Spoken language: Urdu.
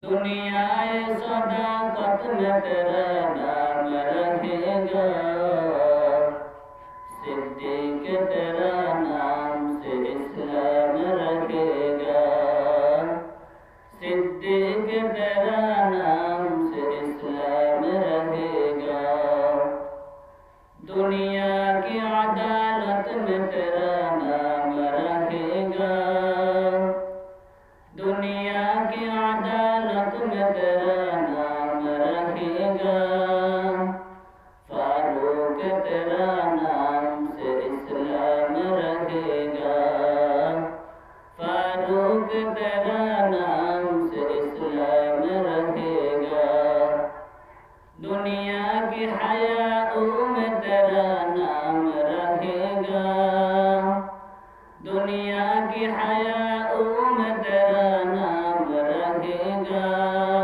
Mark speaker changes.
Speaker 1: دنیائے صداقت میں تیرا نام رہے گا، صدیق تیرا نام سے اسلام رہے گا، صدیق تیرا نام سے اسلام رہے گا، دنیا کی عدالت میں تیرا نام رہے گا، دنیا کی عدالت میں تیرا نام رہے گا، فاروق تیرا نام سے اسلام رہے گا، فاروق تیرا نام سے اسلام رہے گا، دنیا کی حیاؤں میں تیرا نام رہے گا، دنیا کی حیاؤں میں تیرا نام رہے گا،